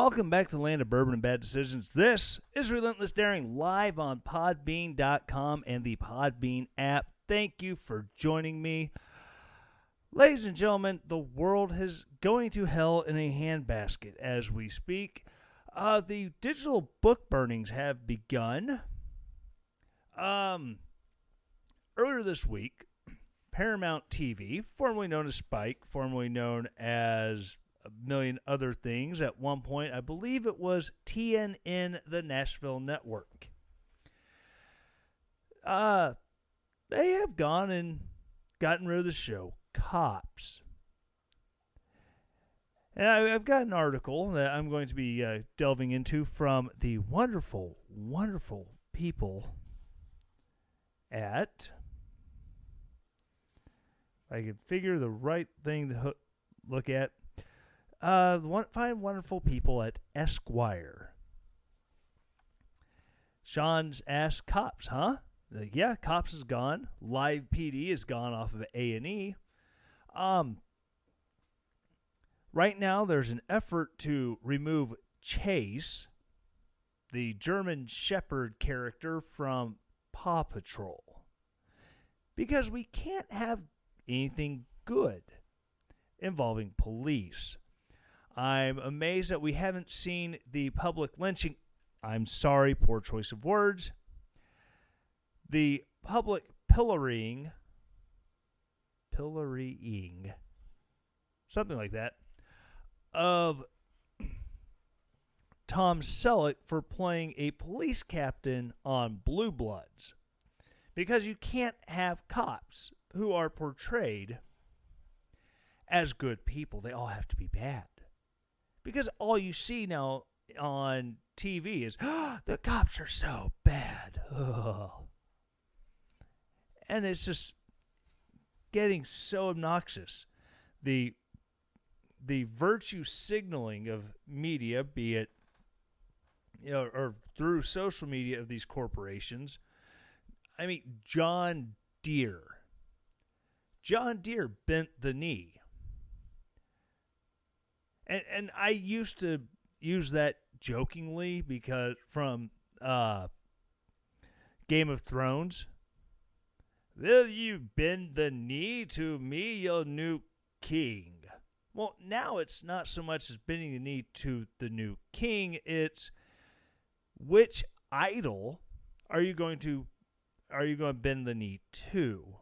Welcome back to the land of bourbon and bad decisions. This is Relentless Daring live on Podbean.com and the Podbean app. Thank you for joining me. Ladies and gentlemen, the world is going to hell in a handbasket as we speak. The digital book burnings have begun. Earlier this week, Paramount TV, formerly known as Spike, formerly known as a million other things. At one point, I believe it was TNN, the Nashville Network. They have gone and gotten rid of the show, Cops. And I've got an article that I'm going to be delving into from the wonderful, wonderful people at... I can figure the right thing to look at. Find wonderful people at Esquire. Sean's asked, Cops, huh? Like, yeah, Cops is gone. Live PD is gone off of A&E. Right now, there's an effort to remove Chase, the German Shepherd character from Paw Patrol, because we can't have anything good involving police. I'm amazed that we haven't seen the public lynching. I'm sorry, poor choice of words. The public pillorying, something like that, of Tom Selleck for playing a police captain on Blue Bloods. Because you can't have cops who are portrayed as good people. They all have to be bad. Because all you see now on TV is, the cops are so bad. Ugh. And it's just getting so obnoxious. The virtue signaling of media, be it or through social media of these corporations. I mean, John Deere bent the knee. And I used to use that jokingly because from Game of Thrones. Will you bend the knee to me, your new king? Well, now it's not so much as bending the knee to the new king. It's which idol are you going to bend the knee to?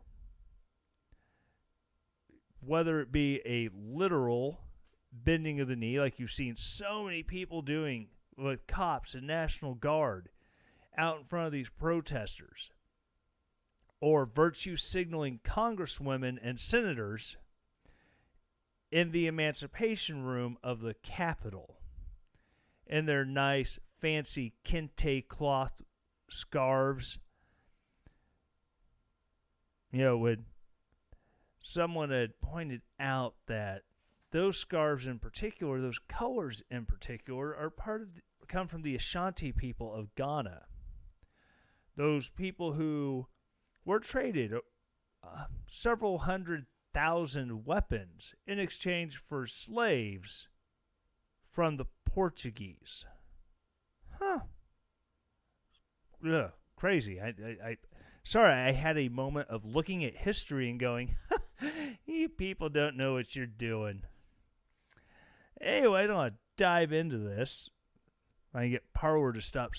Whether it be a literal bending of the knee, like you've seen so many people doing with cops and National Guard out in front of these protesters, or virtue signaling congresswomen and senators in the emancipation room of the Capitol in their nice, fancy kente cloth scarves. When someone had pointed out that those scarves in particular, those colors in particular, are come from the Ashanti people of Ghana. Those people who were traded several 100,000 weapons in exchange for slaves from the Portuguese. Yeah, crazy. Sorry, I had a moment of looking at history and going, you people don't know what you're doing. Anyway, I don't want to dive into this. I can get Parler to stop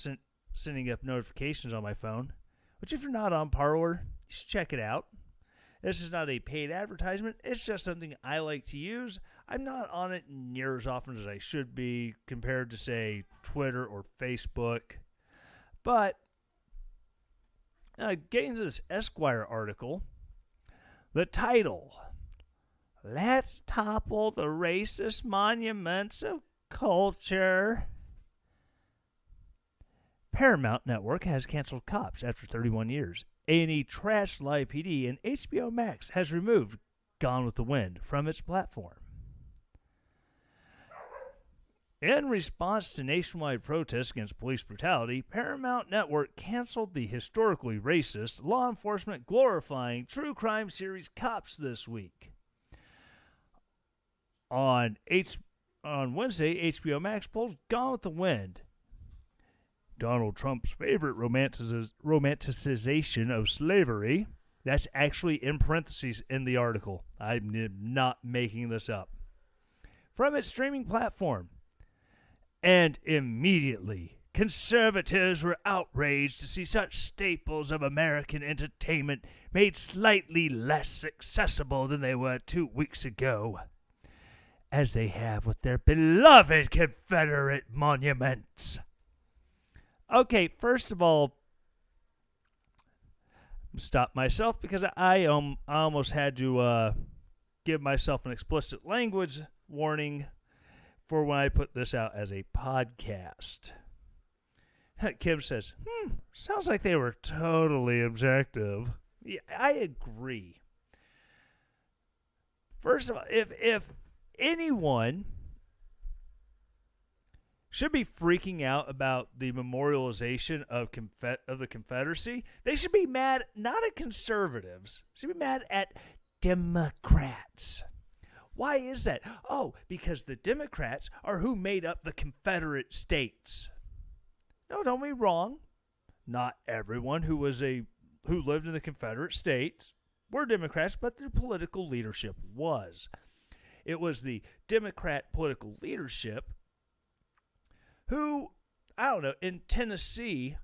sending up notifications on my phone. Which, if you're not on Parler, you should check it out. This is not a paid advertisement. It's just something I like to use. I'm not on it near as often as I should be compared to, say, Twitter or Facebook. But getting to this Esquire article, the title, Let's Topple the Racist Monuments of Culture. Paramount Network has canceled Cops after 31 years. A&E trashed Live PD, and HBO Max has removed Gone with the Wind from its platform. In response to nationwide protests against police brutality, Paramount Network canceled the historically racist, law enforcement glorifying true crime series Cops this week. On on Wednesday, HBO Max pulled Gone with the Wind. Donald Trump's favorite romanticization of slavery. That's actually in parentheses in the article. I'm not making this up. From its streaming platform. And immediately, conservatives were outraged to see such staples of American entertainment made slightly less accessible than they were 2 weeks ago, as they have with their beloved Confederate monuments. Okay, first of all, stop myself because I almost had to give myself an explicit language warning for when I put this out as a podcast. Kim says, sounds like they were totally objective. Yeah, I agree. First of all, if anyone should be freaking out about the memorialization of the Confederacy, they should be mad not at conservatives. They should be mad at Democrats. Why is that? Oh, because the Democrats are who made up the Confederate States. No, don't be wrong. Not everyone who lived in the Confederate States were Democrats, but their political leadership was. It was the Democrat political leadership who, in Tennessee,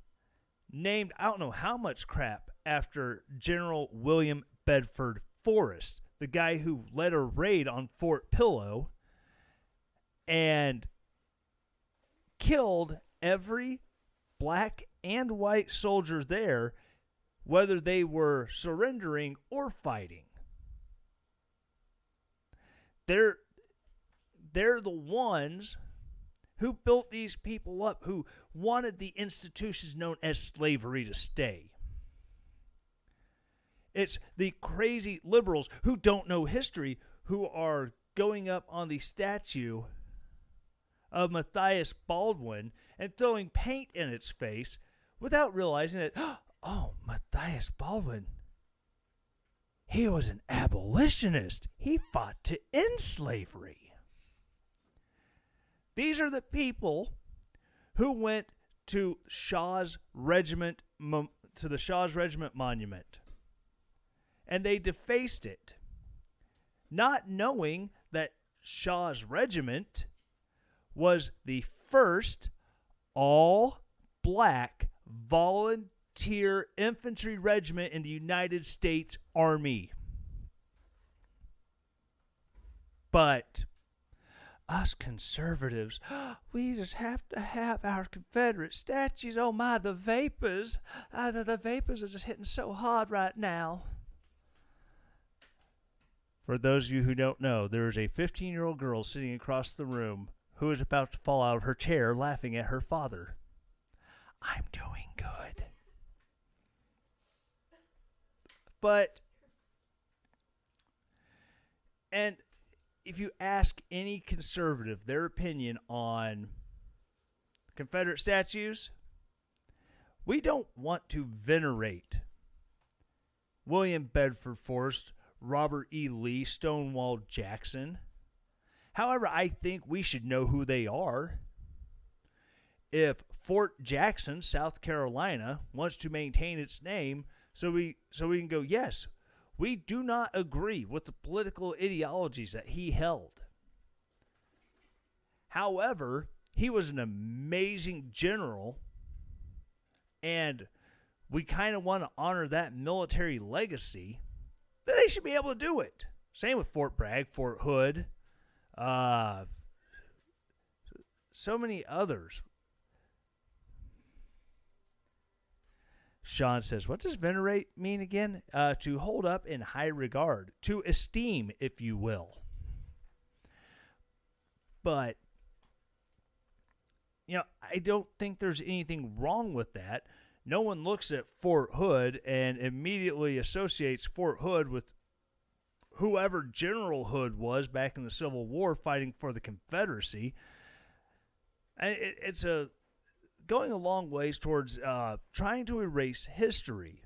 named I don't know how much crap after General William Bedford Forrest, the guy who led a raid on Fort Pillow and killed every black and white soldier there, whether they were surrendering or fighting. They're the ones who built these people up, who wanted the institutions known as slavery to stay. It's the crazy liberals who don't know history who are going up on the statue of Matthias Baldwin and throwing paint in its face without realizing that, Matthias Baldwin, he was an abolitionist. He fought to end slavery. These are the people who went to the Shaw's Regiment Monument, and they defaced it, not knowing that Shaw's Regiment was the first all-black volunteer infantry regiment in the United States Army. But us conservatives, we just have to have our Confederate statues. Oh my, the vapors. The vapors are just hitting so hard right now. For those of you who don't know, there is a 15-year-old girl sitting across the room who is about to fall out of her chair laughing at her father. I'm doing good. And if you ask any conservative their opinion on Confederate statues, we don't want to venerate William Bedford Forrest, Robert E. Lee, Stonewall Jackson. However, I think we should know who they are. If Fort Jackson, South Carolina, wants to maintain its name, so we can go, yes, we do not agree with the political ideologies that he held. However, he was an amazing general, and we kind of want to honor that military legacy. Then they should be able to do it. Same with Fort Bragg, Fort Hood, so many others. Sean says, what does venerate mean again? To hold up in high regard, to esteem, if you will. But, I don't think there's anything wrong with that. No one looks at Fort Hood and immediately associates Fort Hood with whoever General Hood was back in the Civil War fighting for the Confederacy. It's going a long ways towards trying to erase history.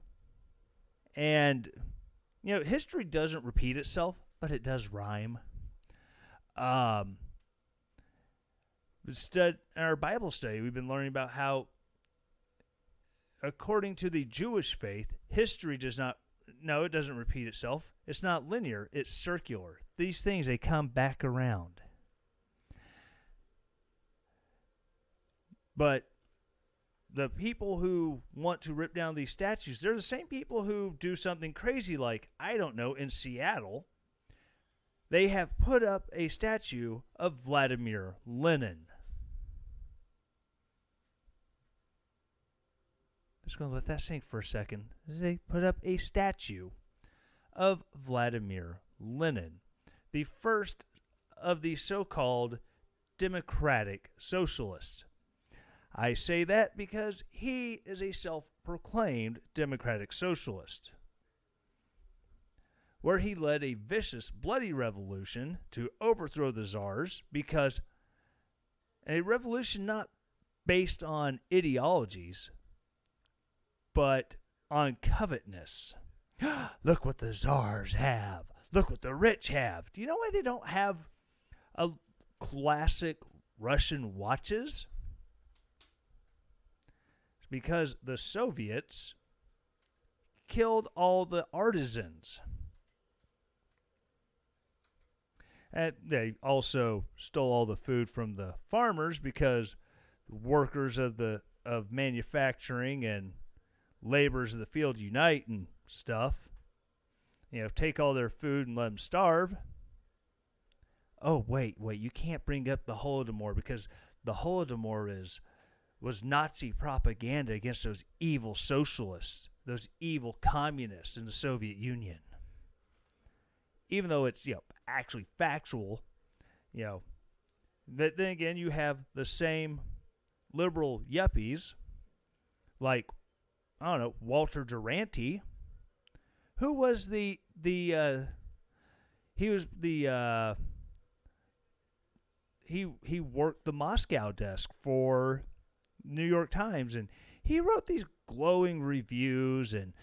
And, history doesn't repeat itself, but it does rhyme. In our Bible study, we've been learning about how, according to the Jewish faith, history it doesn't repeat itself. It's not linear, it's circular. These things, they come back around. But the people who want to rip down these statues, they're the same people who do something crazy like, I don't know, in Seattle, they have put up a statue of Vladimir Lenin. Just going to let that sink for a second. They put up a statue of Vladimir Lenin, the first of the so-called democratic socialists. I say that because he is a self-proclaimed democratic socialist, where he led a vicious, bloody revolution to overthrow the czars, because a revolution not based on ideologies, but on covetousness. Look what the czars have. Look what the rich have. Do you know why they don't have a classic Russian watches? It's because the Soviets killed all the artisans. And they also stole all the food from the farmers, because the workers of manufacturing and laborers of the field unite and stuff. Take all their food and let them starve. Oh, wait, you can't bring up the Holodomor, because the Holodomor was Nazi propaganda against those evil socialists, those evil communists in the Soviet Union. Even though it's, actually factual, but then again, you have the same liberal yuppies, like, I don't know, Walter Duranty, who was he worked the Moscow desk for New York Times, and he wrote these glowing reviews, and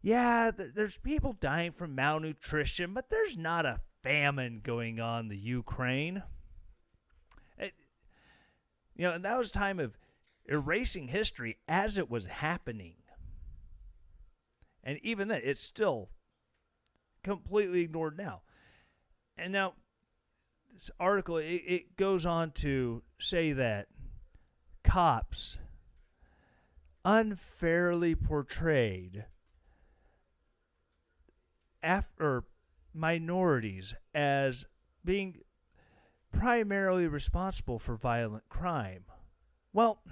there's people dying from malnutrition, but there's not a famine going on in the Ukraine. And that was a time of erasing history as it was happening. And even then, it's still completely ignored now. And now, this article, it goes on to say that cops unfairly portrayed minorities as being primarily responsible for violent crime. Well,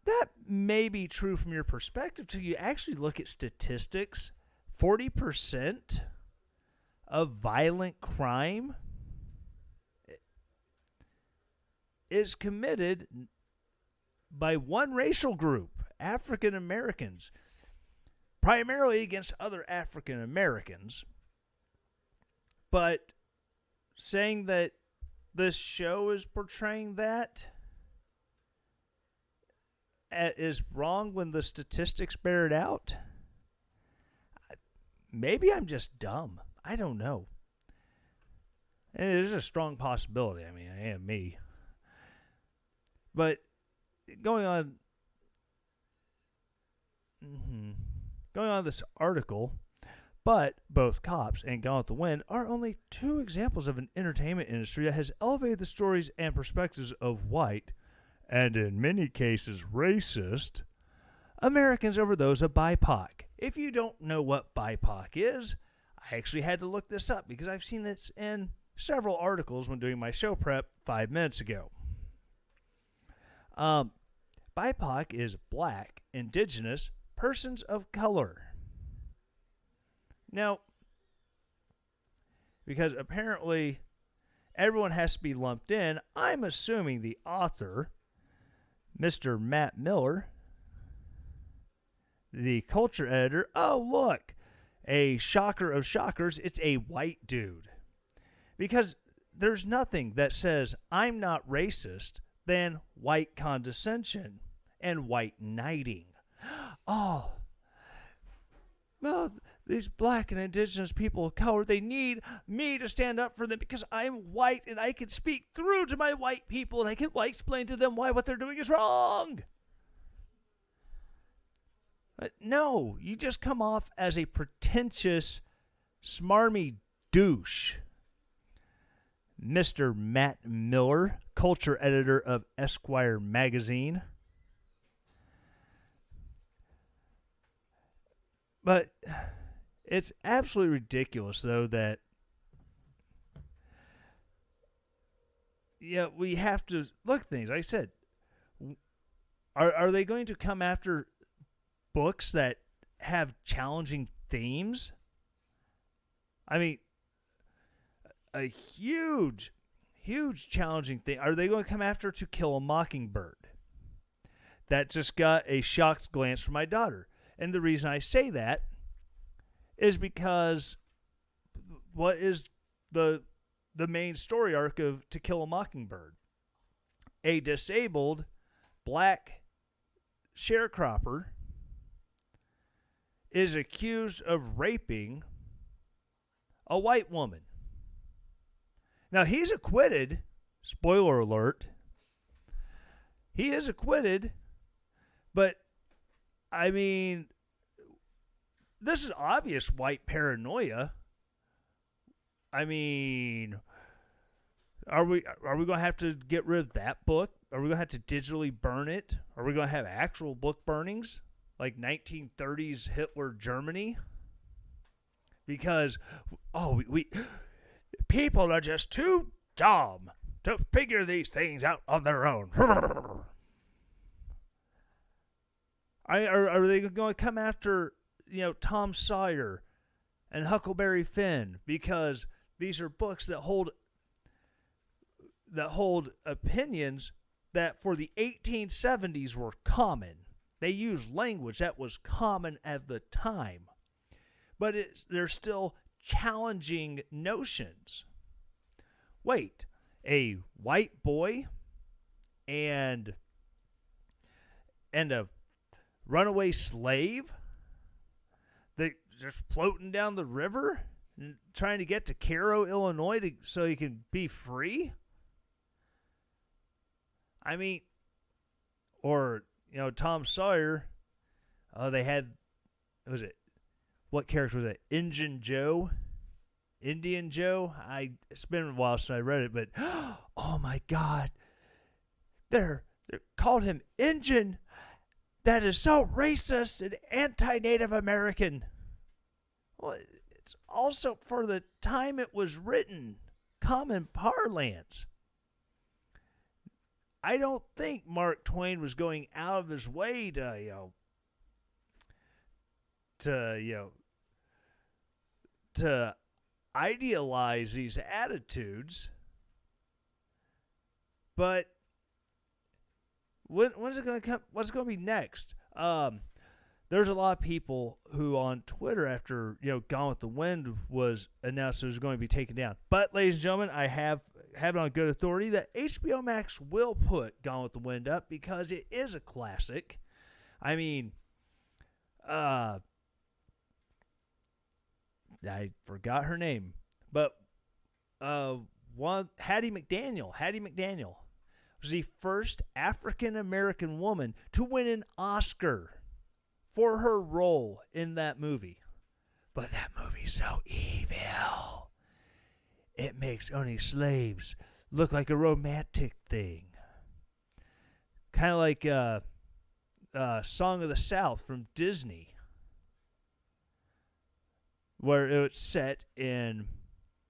that may be true from your perspective till you actually look at statistics. 40% of violent crime is committed by one racial group, African Americans, primarily against other African Americans. But saying that this show is portraying that is wrong when the statistics bear it out. Maybe I'm just dumb. I don't know. And there's a strong possibility. I mean, I am me. But going on this article, but both Cops and Gone with the Wind are only two examples of an entertainment industry that has elevated the stories and perspectives of white, and in many cases racist, Americans over those of BIPOC. If you don't know what BIPOC is, I actually had to look this up because I've seen this in several articles when doing my show prep 5 minutes ago. BIPOC is Black, Indigenous, Persons of Color. Now, because apparently everyone has to be lumped in, I'm assuming the author, Mr. Matt Miller, the culture editor, oh, look, a shocker of shockers, it's a white dude. Because there's nothing that says I'm not racist than white condescension and white knighting. Oh, well, these black and indigenous people of color, they need me to stand up for them because I'm white and I can speak through to my white people and I can explain to them why what they're doing is wrong. But no, you just come off as a pretentious, smarmy douche. Mr. Matt Miller, culture editor of Esquire magazine. But it's absolutely ridiculous, though, that we have to look at things. Like I said, are they going to come after books that have challenging themes? I mean, a huge challenging thing. Are they going to come after To Kill a Mockingbird? That just got a shocked glance from my daughter. And the reason I say that is because what is the main story arc of To Kill a Mockingbird? A disabled black sharecropper is accused of raping a white woman. Now, he's acquitted. Spoiler alert. He is acquitted, but, I mean, this is obvious white paranoia. I mean, are we going to have to get rid of that book? Are we going to have to digitally burn it? Are we going to have actual book burnings like 1930s Hitler Germany? Because, we people are just too dumb to figure these things out on their own. Are they going to come after, Tom Sawyer and Huckleberry Finn? Because these are books that hold opinions that for the 1870s were common. They used language that was common at the time. But they're still challenging notions. Wait, a white boy and a runaway slave that just floating down the river and trying to get to Cairo, Illinois so he can be free? I mean, or, Tom Sawyer, they had, what character was it? Indian Joe? It's been a while since I read it, but oh my God, they called him Injun. That is so racist and anti-Native American. Well, it's also for the time it was written, common parlance. I don't think Mark Twain was going out of his way to idealize these attitudes. But when's it going to come? What's going to be next? There's a lot of people who on Twitter, after Gone with the Wind was announced it was going to be taken down. But, ladies and gentlemen, I have it on good authority that HBO Max will put Gone with the Wind up because it is a classic. I mean, I forgot her name, but Hattie McDaniel was the first African American woman to win an Oscar for her role in that movie. But that movie's so evil. It makes owning slaves look like a romantic thing. Kind of like Song of the South from Disney, where it was set in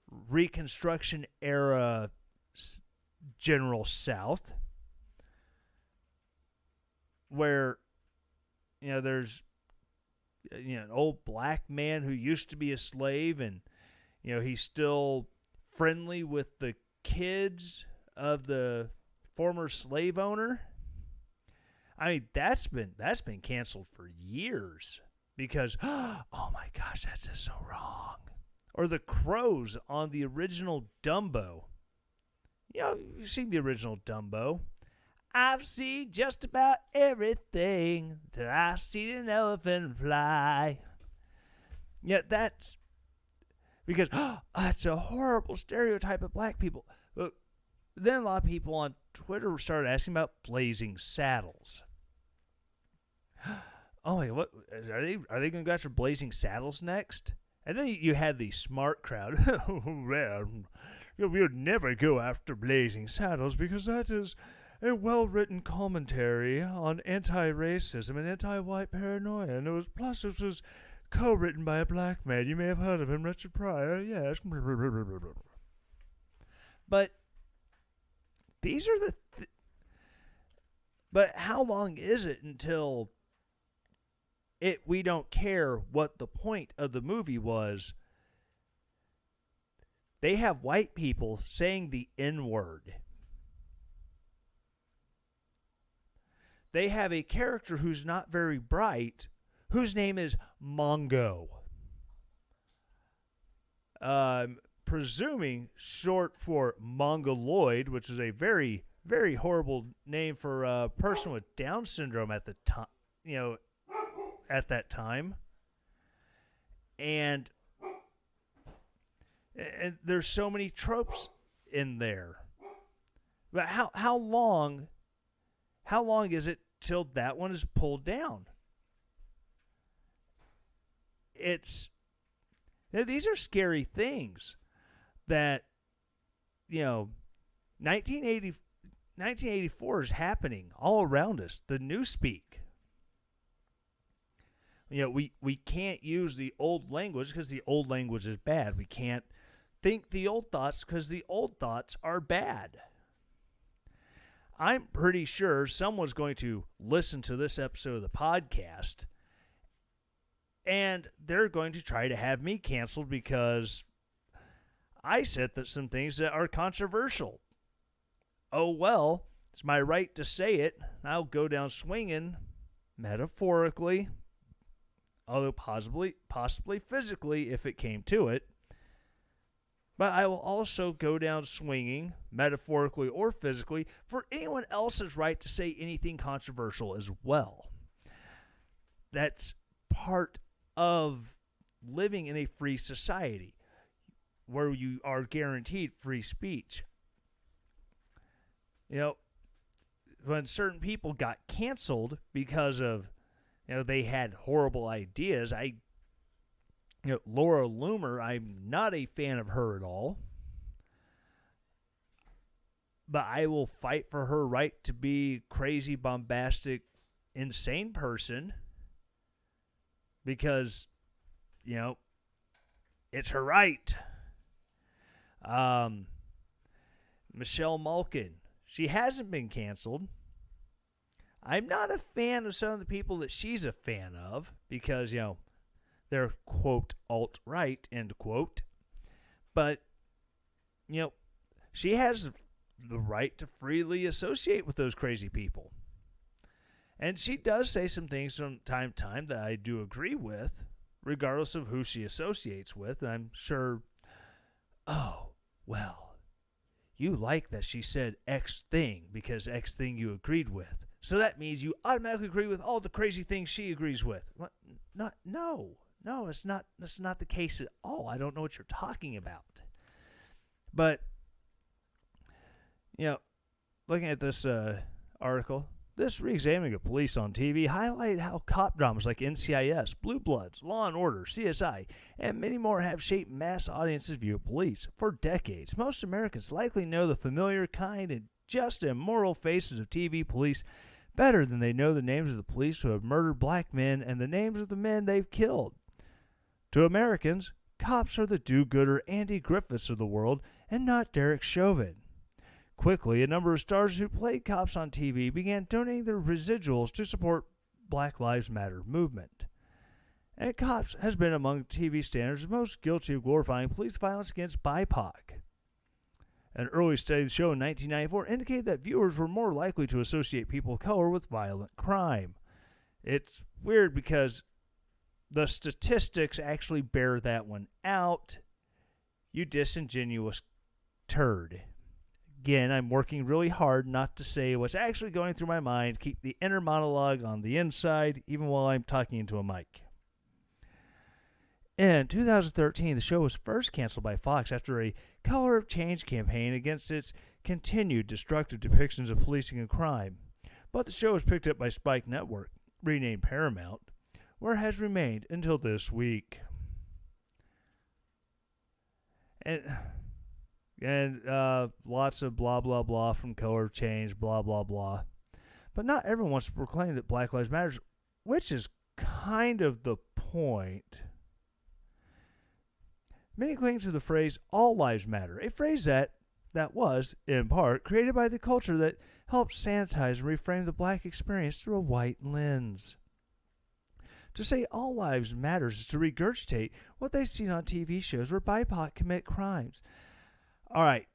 Reconstruction era General South, where there's an old black man who used to be a slave, and he's still friendly with the kids of the former slave owner. I mean, that's been canceled for years because oh my gosh, that's just so wrong. Or the crows on the original Dumbo. You've seen the original Dumbo. I've seen just about everything till I see an elephant fly. Yet that's because that's a horrible stereotype of black people. But then a lot of people on Twitter started asking about Blazing Saddles. Oh my, what are they going to go after Blazing Saddles next? And then you had the smart crowd. Well, we would never go after Blazing Saddles because that is a well-written commentary on anti-racism and anti-white paranoia. And it was co-written by a black man. You may have heard of him, Richard Pryor. Yes. But these are but how long is it until we don't care what the point of the movie was? They have white people saying the N-word. They have a character who's not very bright, whose name is Mongo. Presuming short for Mongoloid, which is a very, very horrible name for a person with Down syndrome at the time, at that time. And there's so many tropes in there. But how long is it till that one is pulled down? These are scary things that 1984 is happening all around us. The newspeak. We can't use the old language because the old language is bad. We can't think the old thoughts because the old thoughts are bad. I'm pretty sure someone's going to listen to this episode of the podcast and they're going to try to have me canceled because I said that some things that are controversial. Oh, well, it's my right to say it. I'll go down swinging, metaphorically, although possibly physically if it came to it. But I will also go down swinging, metaphorically or physically, for anyone else's right to say anything controversial as well. That's part of living in a free society where you are guaranteed free speech. When certain people got canceled because of, they had horrible ideas, Laura Loomer, I'm not a fan of her at all. But I will fight for her right to be crazy, bombastic, insane person because, it's her right. Michelle Malkin, she hasn't been canceled. I'm not a fan of some of the people that she's a fan of because, they're, quote, alt-right, end quote. But, she has the right to freely associate with those crazy people. And she does say some things from time to time that I do agree with, regardless of who she associates with. And I'm sure, oh, well, you like that she said X thing because X thing you agreed with. So that means you automatically agree with all the crazy things she agrees with. What? No, it's not. That's not the case at all. I don't know what you're talking about. But, looking at this article, this reexamining of police on TV highlighted how cop dramas like NCIS, Blue Bloods, Law & Order, CSI, and many more have shaped mass audiences' view of police. For decades, most Americans likely know the familiar, kind, and just immoral faces of TV police better than they know the names of the police who have murdered black men and the names of the men they've killed. To Americans, cops are the do-gooder Andy Griffiths of the world and not Derek Chauvin. Quickly, a number of stars who played cops on TV began donating their residuals to support Black Lives Matter movement. And Cops has been among TV standards most guilty of glorifying police violence against BIPOC. An early study of the show in 1994 indicated that viewers were more likely to associate people of color with violent crime. It's weird because the statistics actually bear that one out. You disingenuous turd. Again, I'm working really hard not to say what's actually going through my mind, keep the inner monologue on the inside, even while I'm talking into a mic. In 2013, the show was first canceled by Fox after a Color of Change campaign against its continued destructive depictions of policing and crime. But the show was picked up by Spike Network, renamed Paramount, where it has remained until this week. And lots of blah, blah, blah from Color of Change, blah, blah, blah. But not everyone wants to proclaim that Black Lives Matter, which is kind of the point. Many cling to the phrase, all lives matter, a phrase that was, in part, created by the culture that helped sanitize and reframe the black experience through a white lens. To say all lives matters is to regurgitate what they've seen on TV shows where BIPOC commit crimes. All right.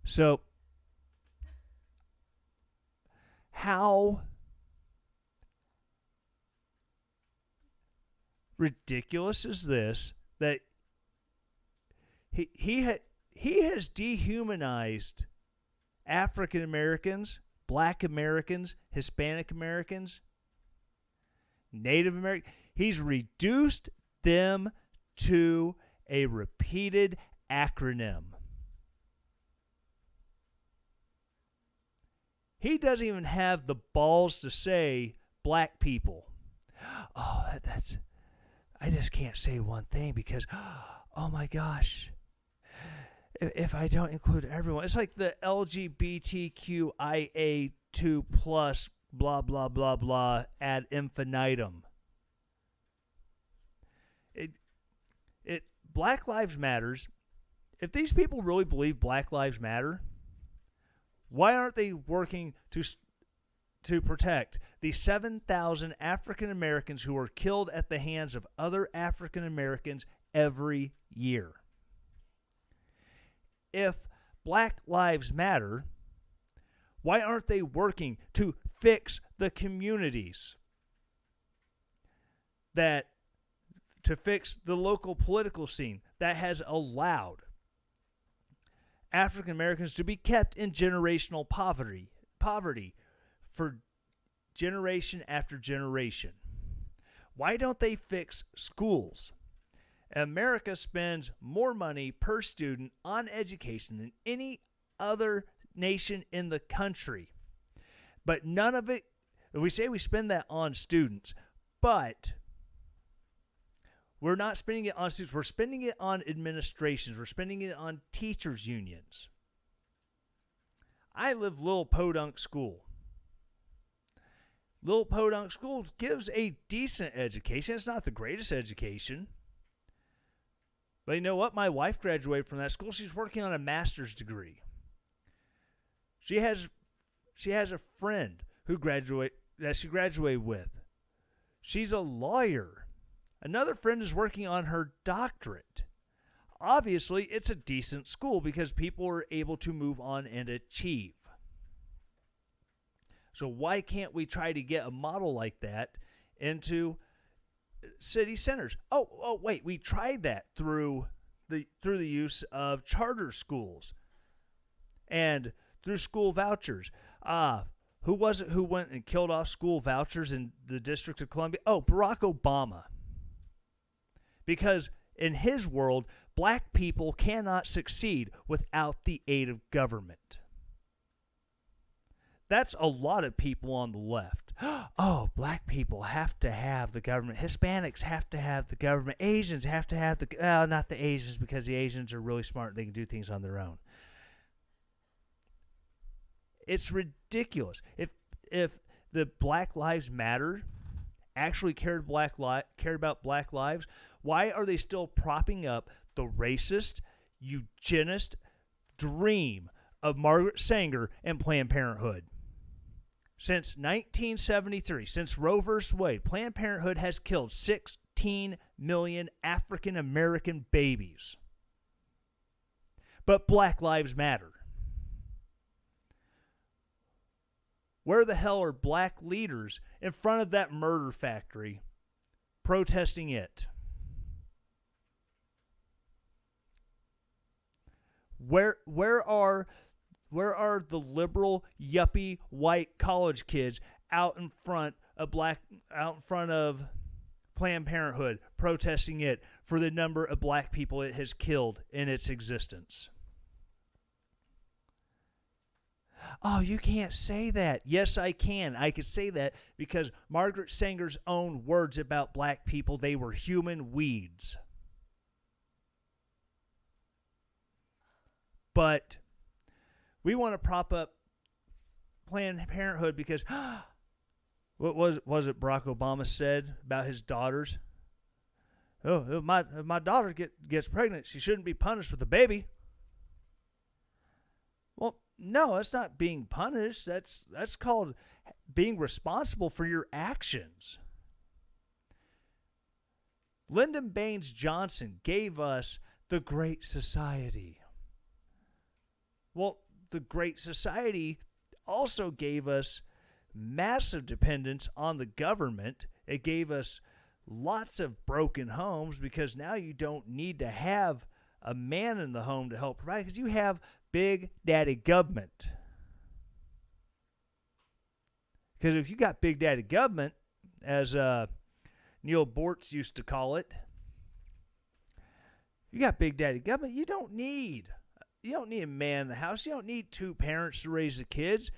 So, how ridiculous is this that he has dehumanized African Americans, Black Americans, Hispanic Americans, Native Americans. He's reduced them to a repeated acronym. He doesn't even have the balls to say black people. Oh, that's... I just can't say one thing because, oh my gosh, if I don't include everyone, it's like the LGBTQIA2 plus blah, blah, blah, blah ad infinitum. Black Lives Matters. If these people really believe Black Lives Matter, why aren't they working to protect the 7,000 African Americans who are killed at the hands of other African Americans every year? If Black Lives Matter, why aren't they working to fix the communities to fix the local political scene that has allowed African Americans to be kept in generational poverty for generation after generation? Why don't they fix schools? America spends more money per student on education than any other nation in the country. But none of it, we say we spend that on students, but we're not spending it on students. We're spending it on administrations. We're spending it on teachers' unions. I live Little Podunk School. Little Podunk School gives a decent education. It's not the greatest education. But you know what? My wife graduated from that school. She's working on a master's degree. She has a friend who she graduated with. She's a lawyer. Another friend is working on her doctorate. Obviously, it's a decent school because people are able to move on and achieve. So why can't we try to get a model like that into city centers? Oh, wait, we tried that through the use of charter schools and through school vouchers. Who was it who went and killed off school vouchers in the District of Columbia? Oh, Barack Obama. Because in his world, black people cannot succeed without the aid of government. That's a lot of people on the left. Oh, black people have to have the government. Hispanics have to have the government. Asians have to have not the Asians, because the Asians are really smart. They can do things on their own. It's ridiculous. If the Black Lives Matter actually cared about black lives, why are they still propping up the racist, eugenist dream of Margaret Sanger and Planned Parenthood? Since 1973, since Roe v. Wade, Planned Parenthood has killed 16 million African American babies. But Black Lives Matter. Where the hell are black leaders in front of that murder factory protesting it? Where are the liberal yuppie white college kids out in front of Planned Planned Parenthood, protesting it for the number of black people it has killed in its existence. Oh, you can't say that. Yes, I can. I could say that because Margaret Sanger's own words about black people, they were human weeds. But we want to prop up Planned Parenthood because what was it Barack Obama said about his daughters? Oh, if my daughter gets pregnant, she shouldn't be punished with a baby. Well, no, that's not being punished. That's called being responsible for your actions. Lyndon Baines Johnson gave us the Great Society. Well, the Great Society also gave us massive dependence on the government. It gave us lots of broken homes because now you don't need to have a man in the home to help provide because you have Big Daddy Government. Because if you got Big Daddy Government, as Neil Bortz used to call it, you got Big Daddy Government, you don't need a man in the house. You don't need two parents to raise the kids.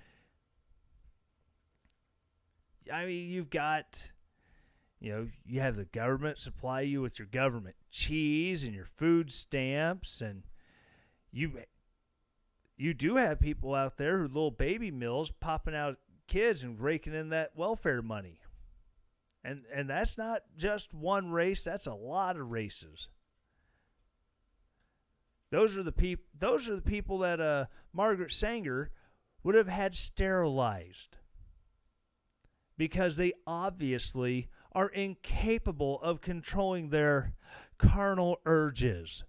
I mean, you've got, you have the government supply you with your government cheese and your food stamps, and you do have people out there who little baby mills popping out kids and raking in that welfare money. And that's not just one race, that's a lot of races. Those are the people that Margaret Sanger would have had sterilized because they obviously are incapable of controlling their carnal urges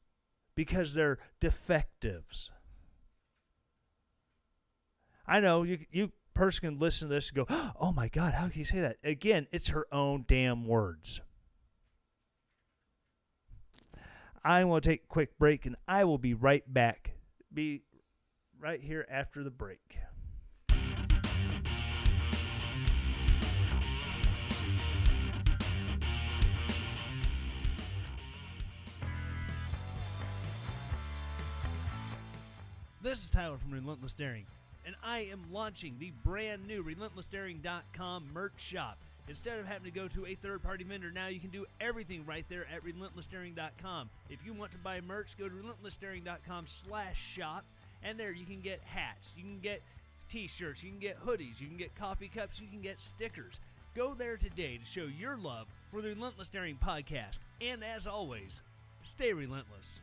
because they're defectives. I know you person can listen to this and go, oh my God, how can you say that? Again, it's her own damn words. I want to take a quick break, and I will be right back. Be right here after the break. This is Tyler from Relentless Daring, and I am launching the brand new RelentlessDaring.com merch shop. Instead of having to go to a third-party vendor, now you can do everything right there at RelentlessDaring.com. If you want to buy merch, go to RelentlessDaring.com/shop, and there you can get hats, you can get t-shirts, you can get hoodies, you can get coffee cups, you can get stickers. Go there today to show your love for the Relentless Daring podcast. And as always, stay relentless.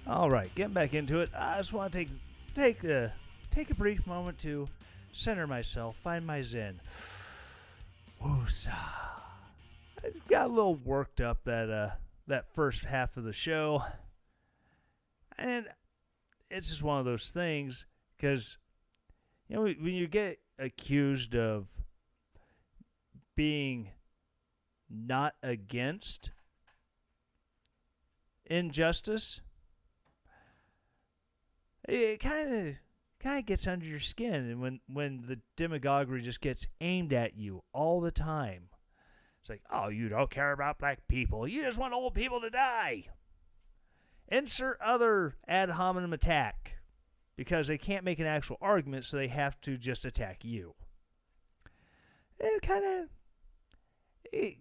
All right, getting back into it. I just want to take a brief moment to center myself, find my zen. Woosah. I got a little worked up that first half of the show, and it's just one of those things because when you get accused of being not against injustice, it kind of gets under your skin, and when the demagoguery just gets aimed at you all the time, it's like, oh, you don't care about black people, you just want old people to die. Insert other ad hominem attack, because they can't make an actual argument, so they have to just attack you. It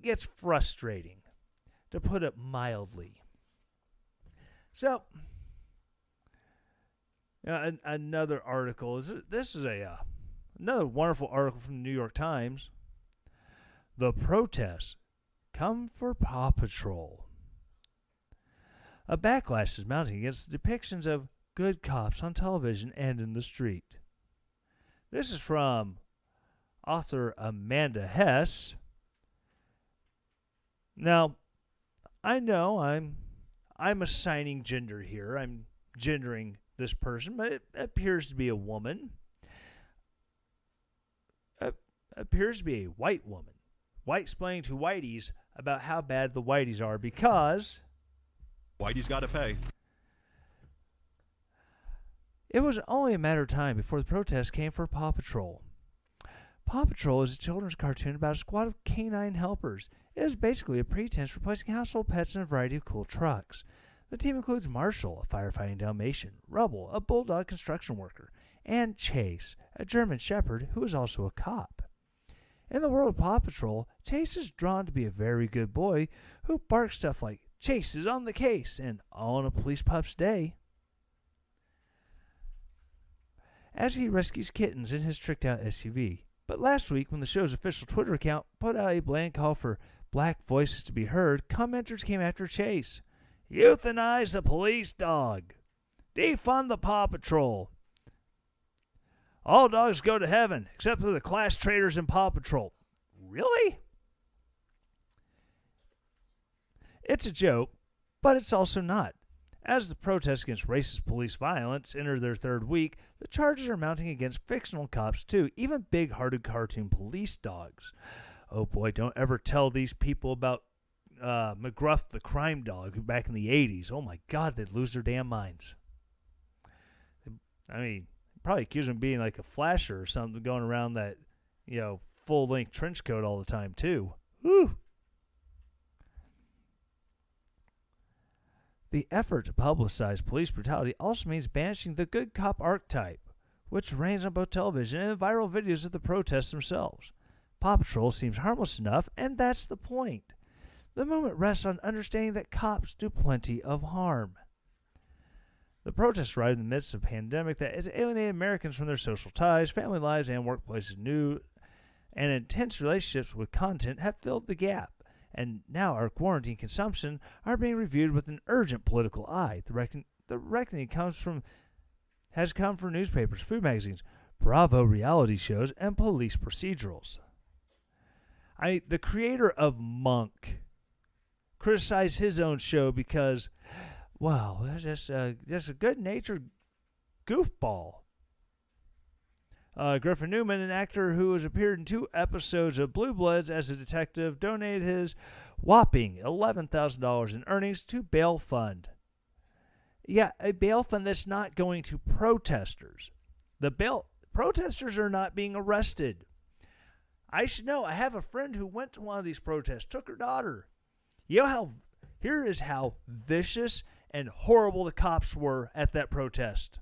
gets frustrating, to put it mildly. So, another article is another wonderful article from the New York Times. The protests come for Paw Patrol. A backlash is mounting against the depictions of good cops on television and in the street. This is from author Amanda Hess. Now, I know I'm assigning gender here. I'm gendering this person, but it appears to be a woman. Appears to be a white woman. White explaining to whiteys about how bad the whiteys are because Whitey's got to pay. It was only a matter of time before the protest came for Paw Patrol. Paw Patrol is a children's cartoon about a squad of canine helpers. It is basically a pretense for placing household pets in a variety of cool trucks. The team includes Marshall, a firefighting Dalmatian, Rubble, a bulldog construction worker, and Chase, a German shepherd who is also a cop. In the world of Paw Patrol, Chase is drawn to be a very good boy who barks stuff like, "Chase is on the case," and "all in a police pup's day," as he rescues kittens in his tricked-out SUV. But last week, when the show's official Twitter account put out a bland call for black voices to be heard, commenters came after Chase. "Euthanize the police dog. Defund the Paw Patrol. All dogs go to heaven, except for the class traitors in Paw Patrol." Really? It's a joke, but it's also not. As the protests against racist police violence enter their third week, the charges are mounting against fictional cops too, even big-hearted cartoon police dogs. Oh boy, don't ever tell these people about McGruff the crime dog back in the 80s. Oh my God, they'd lose their damn minds. I mean, probably accuse him of being like a flasher or something, going around that, full-length trench coat all the time too. Whew. The effort to publicize police brutality also means banishing the good cop archetype, which reigns on both television and viral videos of the protests themselves. Paw Patrol seems harmless enough, and that's the point. The moment rests on understanding that cops do plenty of harm. The protests arrived in the midst of a pandemic that has alienated Americans from their social ties, family lives, and workplaces. New and intense relationships with content have filled the gap. And now our quarantine consumption are being reviewed with an urgent political eye. The reckoning has come from newspapers, food magazines, Bravo reality shows, and police procedurals. The creator of Monk criticized his own show because, wow, that's just a good-natured goofball. Griffin Newman, an actor who has appeared in 2 episodes of Blue Bloods as a detective, donated his whopping $11,000 in earnings to bail fund. Yeah, a bail fund that's not going to protesters. Protesters are not being arrested. I should know. I have a friend who went to one of these protests, took her daughter. Here is how vicious and horrible the cops were at that protest.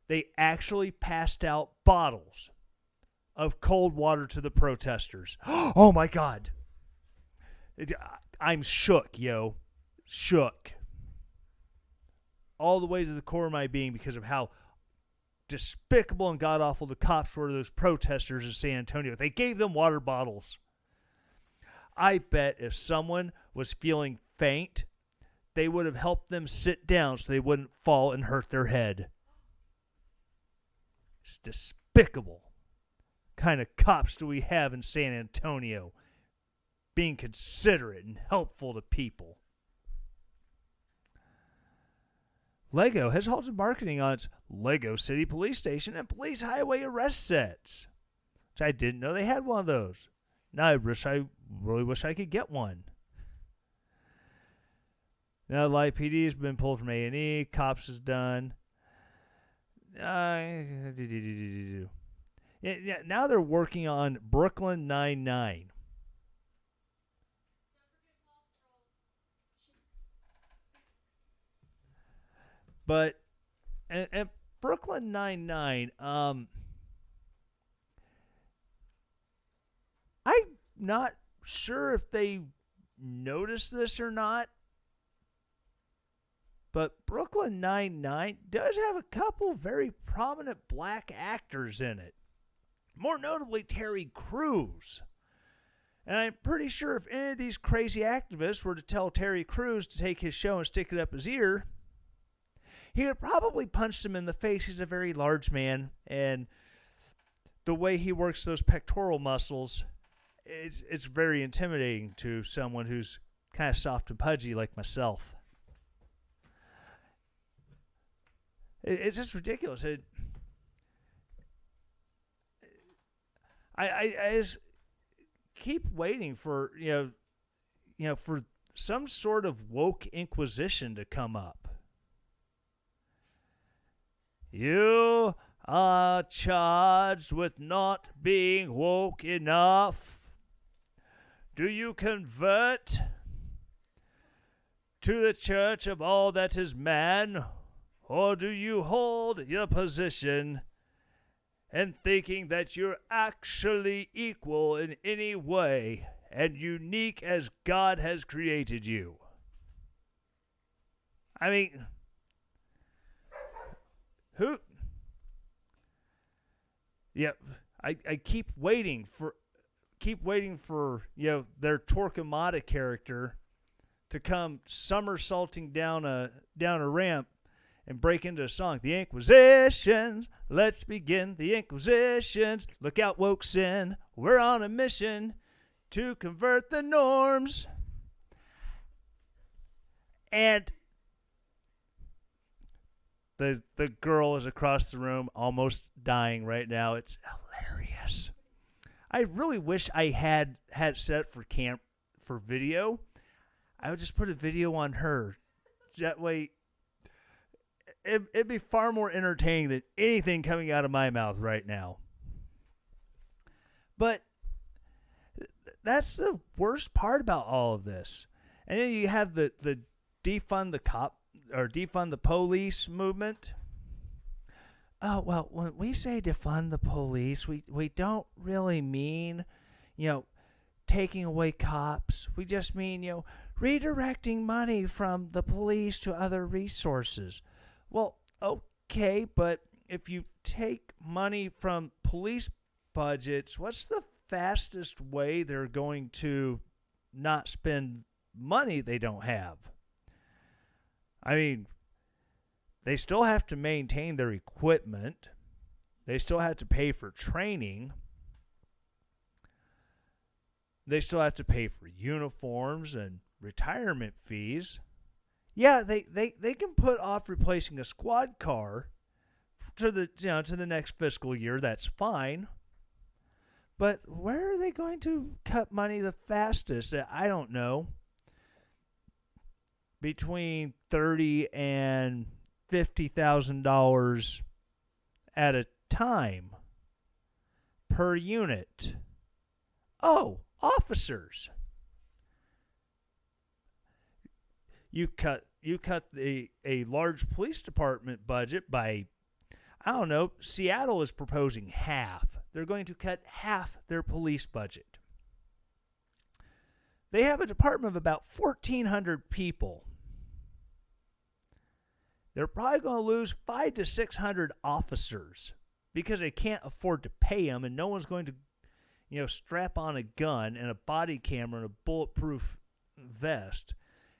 They actually passed out bottles of cold water to the protesters. Oh my God. I'm shook, yo. Shook. All the way to the core of my being because of how despicable and god-awful the cops were to those protesters in San Antonio. They gave them water bottles. I bet if someone was feeling faint, they would have helped them sit down so they wouldn't fall and hurt their head. It's despicable. What kind of cops do we have in San Antonio? Being considerate and helpful to people. Lego has halted marketing on its Lego City Police Station and Police Highway arrest sets, which I didn't know they had one of those. Now I really wish I could get one. Now Live PD has been pulled from A&E. Cops is done. Yeah, now they're working on Brooklyn Nine-Nine. But and Brooklyn Nine-Nine, I'm not sure if they noticed this or not, but Brooklyn Nine-Nine does have a couple very prominent black actors in it. More notably, Terry Crews. And I'm pretty sure if any of these crazy activists were to tell Terry Crews to take his show and stick it up his ear, he would probably punch them in the face. He's a very large man, and the way he works those pectoral muscles, it's very intimidating to someone who's kind of soft and pudgy like myself. It's just ridiculous. I just keep waiting for for some sort of woke inquisition to come up. You are charged with not being woke enough. Do you convert to the church of all that is man, or do you hold your position and thinking that you're actually equal in any way and unique as God has created you? I mean, who? Yeah, I keep waiting for their Torquemada character to come somersaulting down a ramp and break into a song. The Inquisitions, let's begin. The Inquisitions, look out, woke sin. We're on a mission to convert the norms. And the girl is across the room, almost dying right now. It's hilarious. I really wish I had set for video. I would just put a video on her. That way, it'd be far more entertaining than anything coming out of my mouth right now. But that's the worst part about all of this. And then you have the defund the cop or defund the police movement. Oh, well, when we say defund the police, we don't really mean, taking away cops. We just mean, redirecting money from the police to other resources. Well, okay, but if you take money from police budgets, what's the fastest way they're going to not spend money they don't have? I mean, they still have to maintain their equipment. They still have to pay for training. They still have to pay for uniforms and retirement fees. Yeah, they can put off replacing a squad car to the next fiscal year. That's fine. But where are they going to cut money the fastest? I don't know. Between $30,000 and $50,000 at a time per unit. Oh, officers. You cut a large police department budget by, I don't know, Seattle is proposing half. They're going to cut half their police budget. They have a department of about 1,400 people. They're probably going to lose 500 to 600 officers because they can't afford to pay them, and no one's going to, strap on a gun and a body camera and a bulletproof vest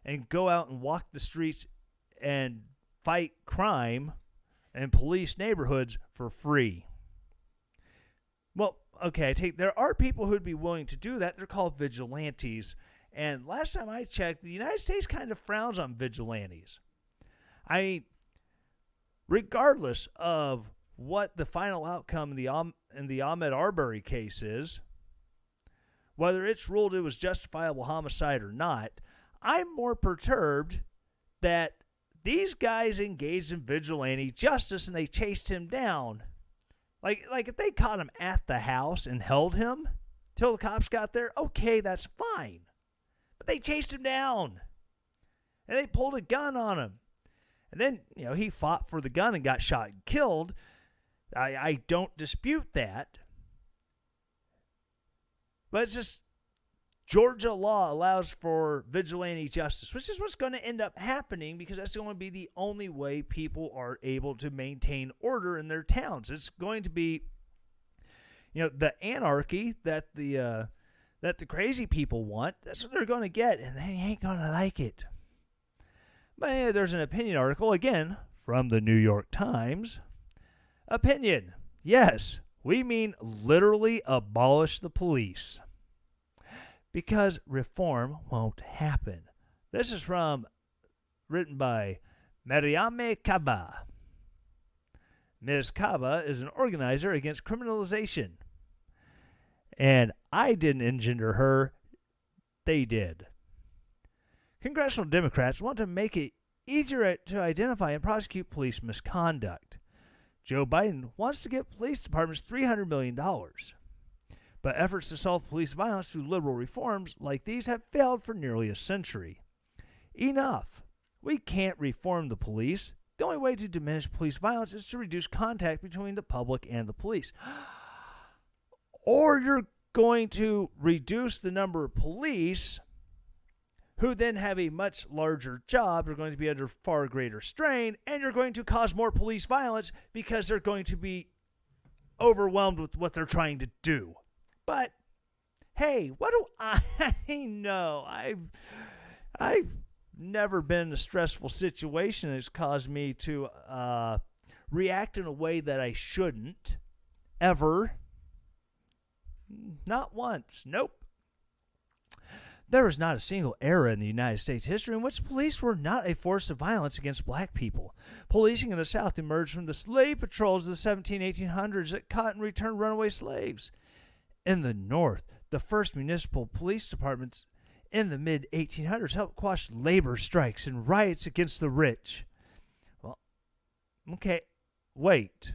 and go out and walk the streets and fight crime and police neighborhoods for free. Well, okay, there are people who'd be willing to do that. They're called vigilantes. And last time I checked, the United States kind of frowns on vigilantes. I mean, regardless of what the final outcome in the Ahmaud Arbery case is, whether it's ruled it was justifiable homicide or not, I'm more perturbed that these guys engaged in vigilante justice and they chased him down. Like if they caught him at the house and held him till the cops got there, okay, that's fine. But they chased him down and they pulled a gun on him. And then, he fought for the gun and got shot and killed. I don't dispute that. But it's just Georgia law allows for vigilante justice, which is what's going to end up happening because that's going to be the only way people are able to maintain order in their towns. It's going to be, the anarchy that the crazy people want. That's what they're going to get, and they ain't going to like it. But there's an opinion article, again, from the New York Times. Opinion. Yes, we mean literally abolish the police. Because reform won't happen. This is written by Mariame Kaba. Ms. Kaba is an organizer against criminalization. And I didn't engender her. They did. Congressional Democrats want to make it easier to identify and prosecute police misconduct. Joe Biden wants to give police departments $300 million. But efforts to solve police violence through liberal reforms like these have failed for nearly a century. Enough. We can't reform the police. The only way to diminish police violence is to reduce contact between the public and the police. Or you're going to reduce the number of police who then have a much larger job, are going to be under far greater strain, and you're going to cause more police violence because they're going to be overwhelmed with what they're trying to do. But, hey, what do I know? I've never been in a stressful situation that's caused me to react in a way that I shouldn't, ever. Not once. Nope. There was not a single era in the United States history in which police were not a force of violence against black people. Policing in the South emerged from the slave patrols of the 1800s that caught and returned runaway slaves. In the North, the first municipal police departments in the mid-1800s helped quash labor strikes and riots against the rich. Well, okay, wait.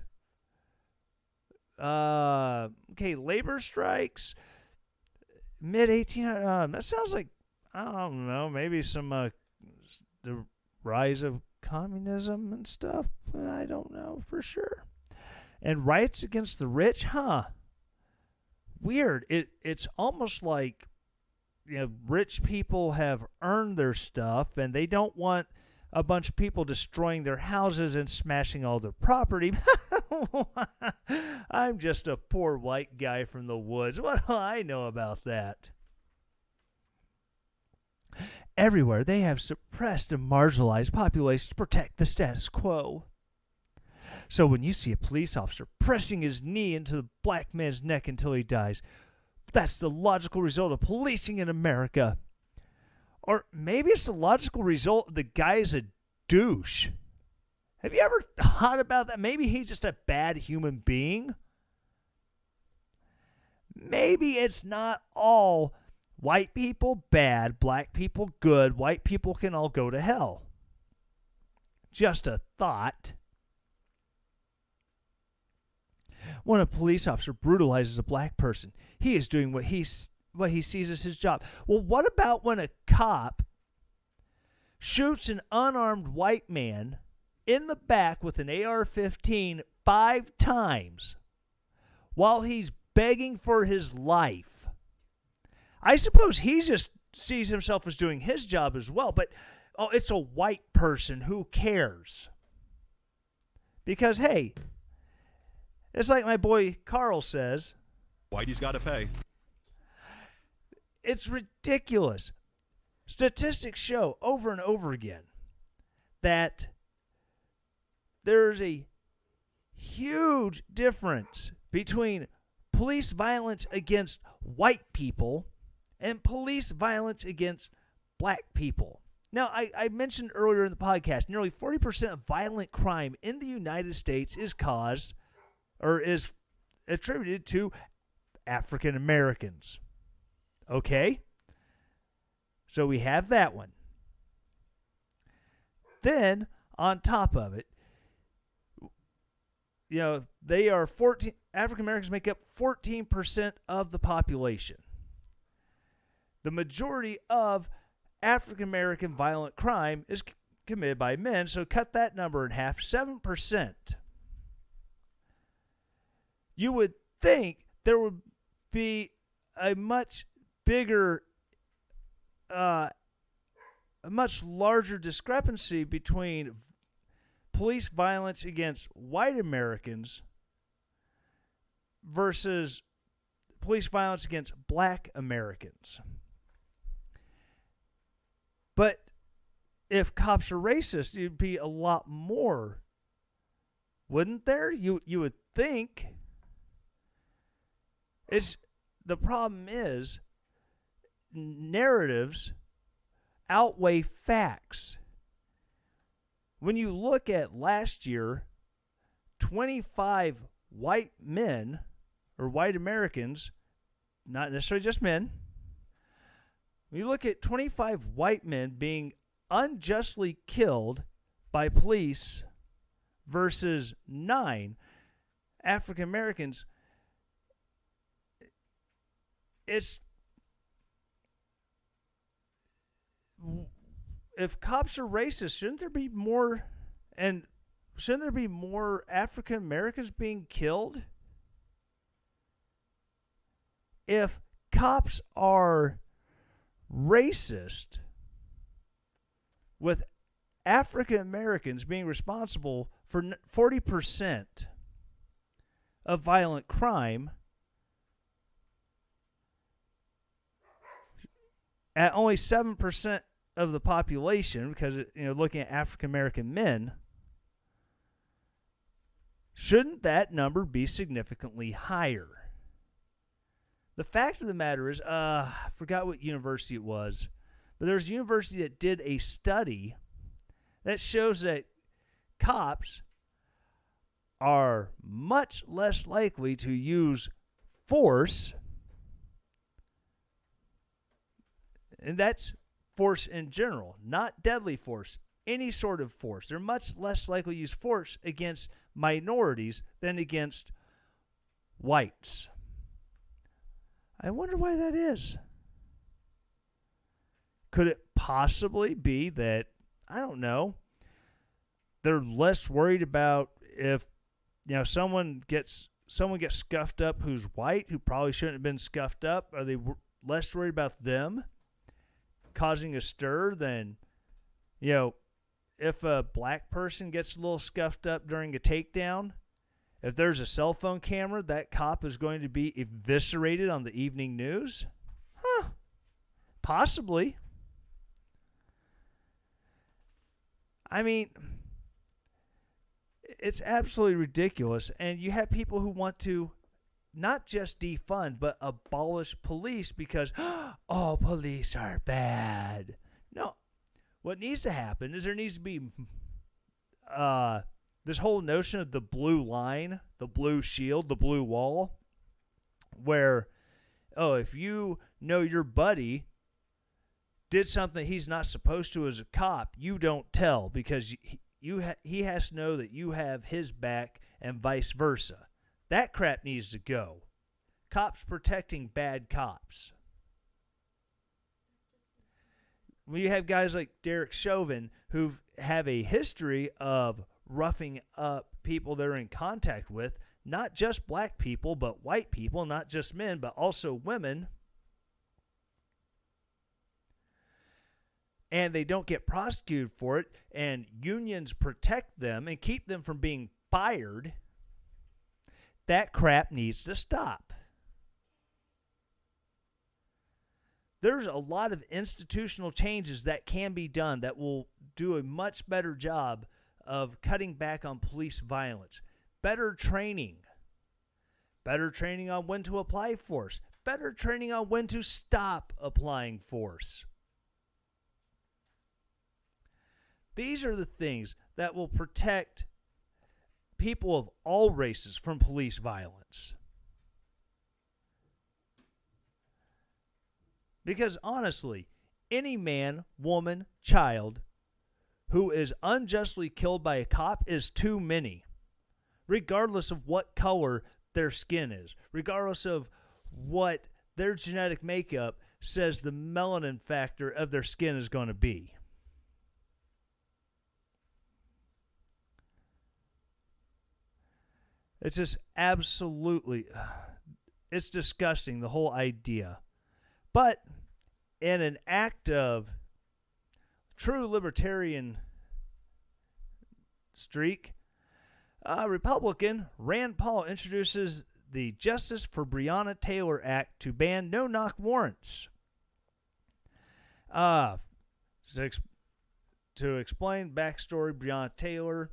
Labor strikes, mid-1800s, that sounds like, I don't know, maybe some, the rise of communism and stuff. I don't know for sure. And riots against the rich, huh? Weird. It's almost like, rich people have earned their stuff and they don't want a bunch of people destroying their houses and smashing all their property. I'm just a poor white guy from the woods. What do I know about that? Everywhere they have suppressed and marginalized populations to protect the status quo. So when you see a police officer pressing his knee into the black man's neck until he dies, that's the logical result of policing in America. Or maybe it's the logical result of the guy's a douche. Have you ever thought about that? Maybe he's just a bad human being. Maybe it's not all white people bad, black people good, white people can all go to hell. Just a thought. When a police officer brutalizes a black person, he is doing what he sees as his job. Well, what about when a cop shoots an unarmed white man in the back with an AR-15 5 times while he's begging for his life? I suppose he just sees himself as doing his job as well, but it's a white person. Who cares? Because, hey, it's like my boy Carl says, Whitey's got to pay. It's ridiculous. Statistics show over and over again that there's a huge difference between police violence against white people and police violence against black people. Now, I mentioned earlier in the podcast, nearly 40% of violent crime in the United States is caused or is attributed to African Americans. Okay? So we have that one. Then, on top of it, they are African Americans make up 14% of the population. The majority of African American violent crime is committed by men, so cut that number in half, 7%. You would think there would be a much bigger, a much larger discrepancy between police violence against white Americans versus police violence against black Americans. But if cops are racist, it'd be a lot more, wouldn't there? You would think. The problem is narratives outweigh facts. When you look at last year, 25 white men, or white Americans, not necessarily just men, When you look at 25 white men being unjustly killed by police versus 9 African Americans, it's if cops are racist, shouldn't there be more African Americans being killed? If cops are racist, with African Americans being responsible for 40% of violent crime, at only 7% of the population, because looking at African American men, shouldn't that number be significantly higher? The fact of the matter is, I forgot what university it was, but there's a university that did a study that shows that cops are much less likely to use force, and that's force in general, not deadly force, any sort of force. They're much less likely to use force against minorities than against whites. I wonder why that is. Could it possibly be that, I don't know, they're less worried about if someone gets scuffed up who's white, who probably shouldn't have been scuffed up? Are they less worried about them causing a stir than, if a black person gets a little scuffed up during a takedown? If there's a cell phone camera, that cop is going to be eviscerated on the evening news? Possibly. I mean, it's absolutely ridiculous. And you have people who want to not just defund, but abolish police because, all police are bad. No. What needs to happen is there needs to be this whole notion of the blue line, the blue shield, the blue wall, where, if you know your buddy did something he's not supposed to as a cop, you don't tell because he has to know that you have his back and vice versa. That crap needs to go. Cops protecting bad cops. When you have guys like Derek Chauvin who have a history of roughing up people they're in contact with, not just black people, but white people, not just men, but also women, and they don't get prosecuted for it, and unions protect them and keep them from being fired, that crap needs to stop. There's a lot of institutional changes that can be done that will do a much better job of cutting back on police violence. Better training on when to apply force, better training on when to stop applying force. These are the things that will protect people of all races from police violence. Because honestly, any man, woman, child who is unjustly killed by a cop is too many, regardless of what color their skin is, regardless of what their genetic makeup says the melanin factor of their skin is going to be. It's just absolutely, it's disgusting, the whole idea. But in an act of true libertarian streak, Republican Rand Paul introduces the Justice for Breonna Taylor Act to ban no-knock warrants. To explain backstory, Breonna Taylor,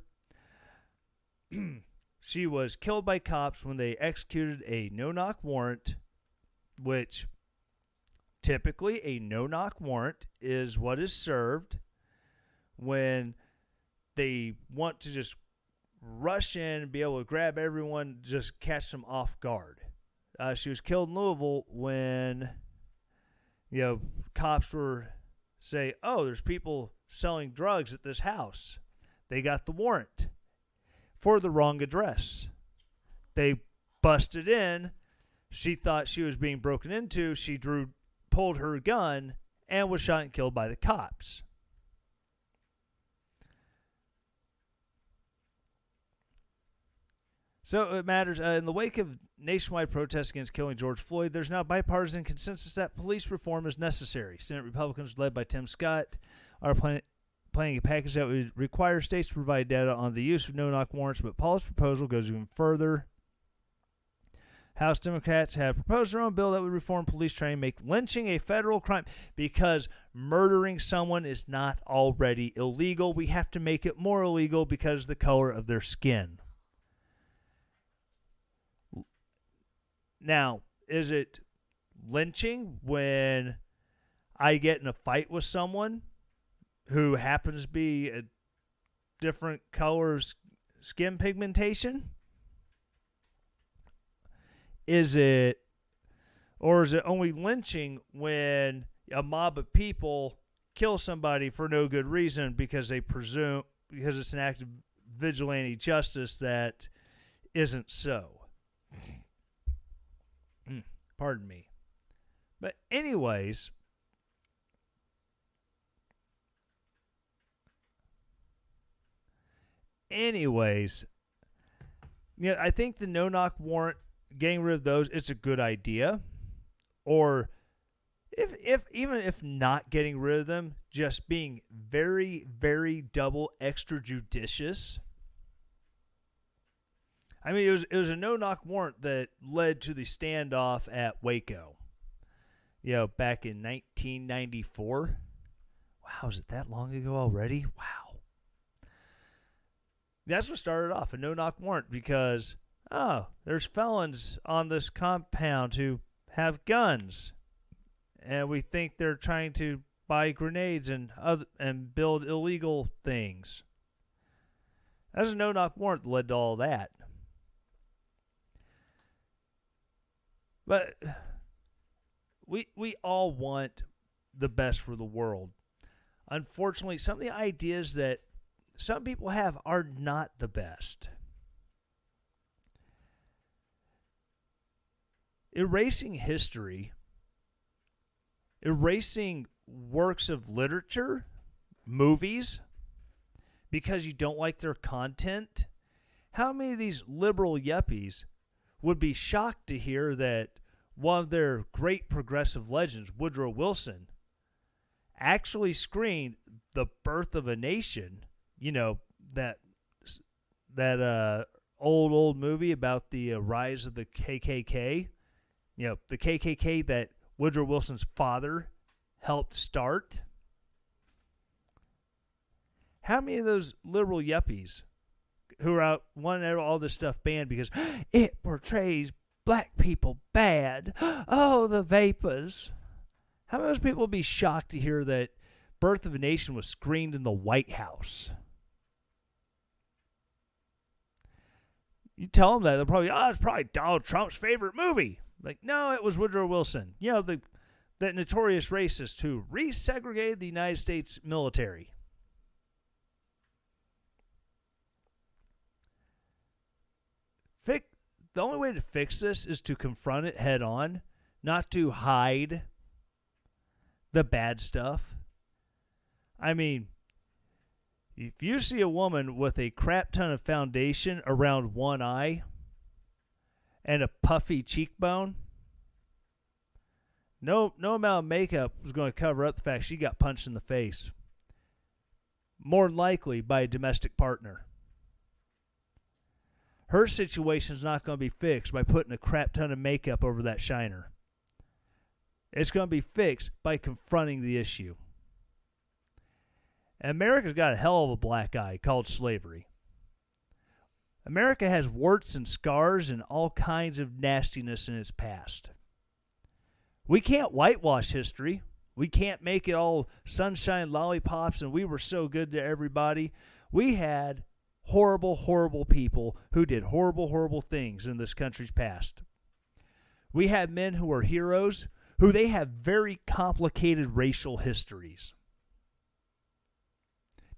she was killed by cops when they executed a no-knock warrant, which typically a no-knock warrant is what is served when they want to just rush in and be able to grab everyone, just catch them off guard. She was killed in Louisville when Cops were say, oh, there's people selling drugs at this house. They got the warrant for the wrong address. They busted in. She thought she was being broken into. She pulled her gun, and was shot and killed by the cops. So it matters. In the wake of nationwide protests against killing George Floyd, there's now bipartisan consensus that police reform is necessary. Senate Republicans, led by Tim Scott, are planning a package that would require states to provide data on the use of no-knock warrants, but Paul's proposal goes even further. House Democrats have proposed their own bill that would reform police training, make lynching a federal crime, because murdering someone is not already illegal. We have to make it more illegal because of the color of their skin. Now, is it lynching when I get in a fight with someone who happens to be a different color skin pigmentation? Is it only lynching when a mob of people kill somebody for no good reason because it's an act of vigilante justice that isn't so? Pardon me. But anyways, I think the no-knock warrant, getting rid of those, it's a good idea. Or even if not getting rid of them, just being very, very double extra judicious. I mean, it was a no-knock warrant that led to the standoff at Waco, back in 1994. Wow, is it that long ago already? Wow. That's what started off, a no-knock warrant, because, there's felons on this compound who have guns, and we think they're trying to buy grenades and build illegal things. That's a no-knock warrant that led to all that. But we all want the best for the world. Unfortunately, some of the ideas that some people have are not the best. Erasing history, erasing works of literature, movies, because you don't like their content. How many of these liberal yuppies would be shocked to hear that one of their great progressive legends, Woodrow Wilson, actually screened The Birth of a Nation, that old movie about the rise of the KKK, the KKK that Woodrow Wilson's father helped start. How many of those liberal yuppies who are out wanting all this stuff banned because it portrays black people bad? Oh, the vapors. How many of those people would be shocked to hear that Birth of a Nation was screened in the White House? You tell them that, they'll probably, it's probably Donald Trump's favorite movie. Like, no, it was Woodrow Wilson. That notorious racist who resegregated the United States military. The only way to fix this is to confront it head on, not to hide the bad stuff. I mean, if you see a woman with a crap ton of foundation around one eye and a puffy cheekbone, no amount of makeup is going to cover up the fact she got punched in the face. More than likely by a domestic partner. Her situation is not going to be fixed by putting a crap ton of makeup over that shiner. It's going to be fixed by confronting the issue. And America's got a hell of a black eye called slavery. America has warts and scars and all kinds of nastiness in its past. We can't whitewash history. We can't make it all sunshine lollipops and we were so good to everybody. We had horrible, horrible people who did horrible, horrible things in this country's past. We had men who were heroes who they have very complicated racial histories.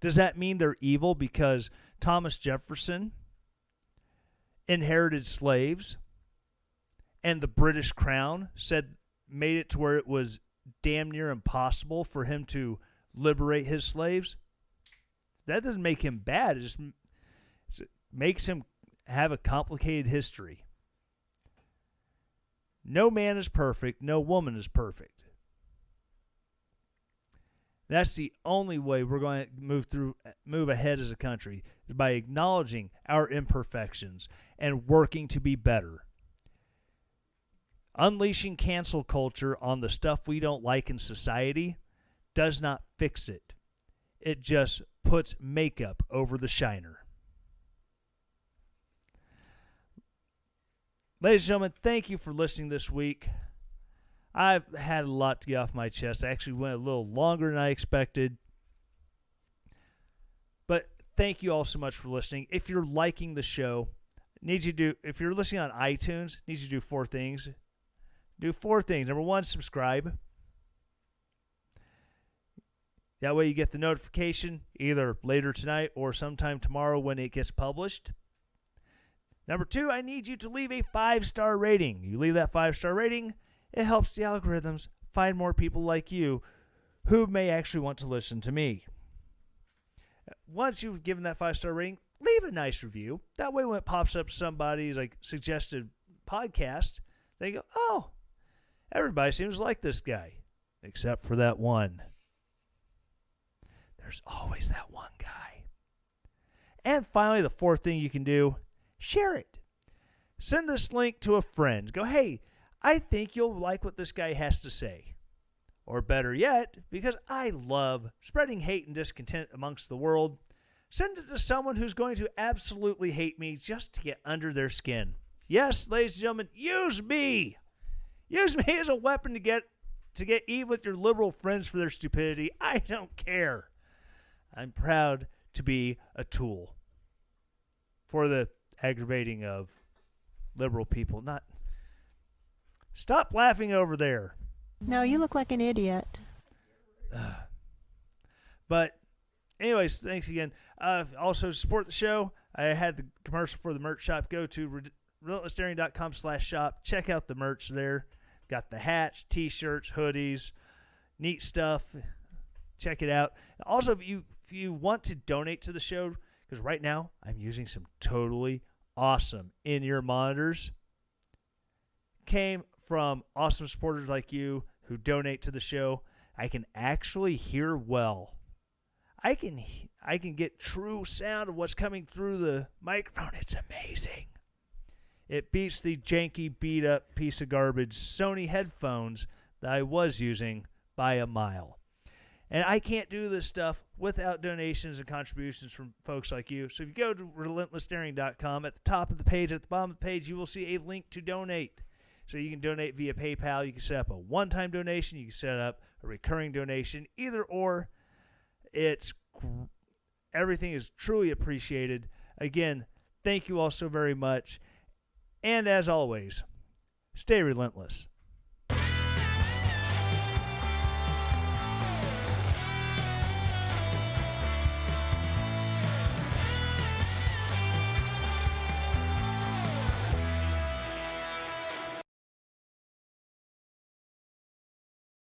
Does that mean they're evil because Thomas Jefferson inherited slaves and the British Crown made it to where it was damn near impossible for him to liberate his slaves? That doesn't make him bad. It just makes him have a complicated history. No man is perfect. No woman is perfect. That's the only way we're going to move ahead as a country, is by acknowledging our imperfections and working to be better. Unleashing cancel culture on the stuff we don't like in society does not fix it. It just puts makeup over the shiner. Ladies and gentlemen, thank you for listening this week. I've had a lot to get off my chest. I actually went a little longer than I expected. But thank you all so much for listening. If you're liking the show, if you're listening on iTunes, need you to do 4 things. Do 4 things. Number 1, subscribe. That way you get the notification either later tonight or sometime tomorrow when it gets published. Number 2, I need you to leave a 5-star rating. You leave that 5-star rating, it helps the algorithms find more people like you who may actually want to listen to me. Once you've given that 5-star rating, leave a nice review. That way when it pops up somebody's suggested podcast, they go, oh, everybody seems to like this guy, except for that one. There's always that one guy. And finally, the 4th thing you can do, share it. Send this link to a friend. Go, hey, I think you'll like what this guy has to say. Or better yet, because I love spreading hate and discontent amongst the world, send it to someone who's going to absolutely hate me just to get under their skin. Yes, ladies and gentlemen, use me. Use me as a weapon to get even with your liberal friends for their stupidity. I don't care. I'm proud to be a tool for the aggravating of liberal people. Stop laughing over there. No, you look like an idiot. But anyways, thanks again. Also, support the show. I had the commercial for the merch shop. Go to relentlessdaring.com/shop. Check out the merch there. Got the hats, t-shirts, hoodies, neat stuff. Check it out. Also, if you want to donate to the show, because right now I'm using some totally awesome in-ear monitors. Came from awesome supporters like you who donate to the show. I can actually hear well. I can get true sound of what's coming through the microphone. It's amazing. It beats the janky, beat-up piece of garbage Sony headphones that I was using by a mile. And I can't do this stuff without donations and contributions from folks like you. So if you go to relentlessdaring.com, at the top of the page, at the bottom of the page, you will see a link to donate. So you can donate via PayPal. You can set up a one-time donation. You can set up a recurring donation. Either or, everything is truly appreciated. Again, thank you all so very much. And as always, stay relentless.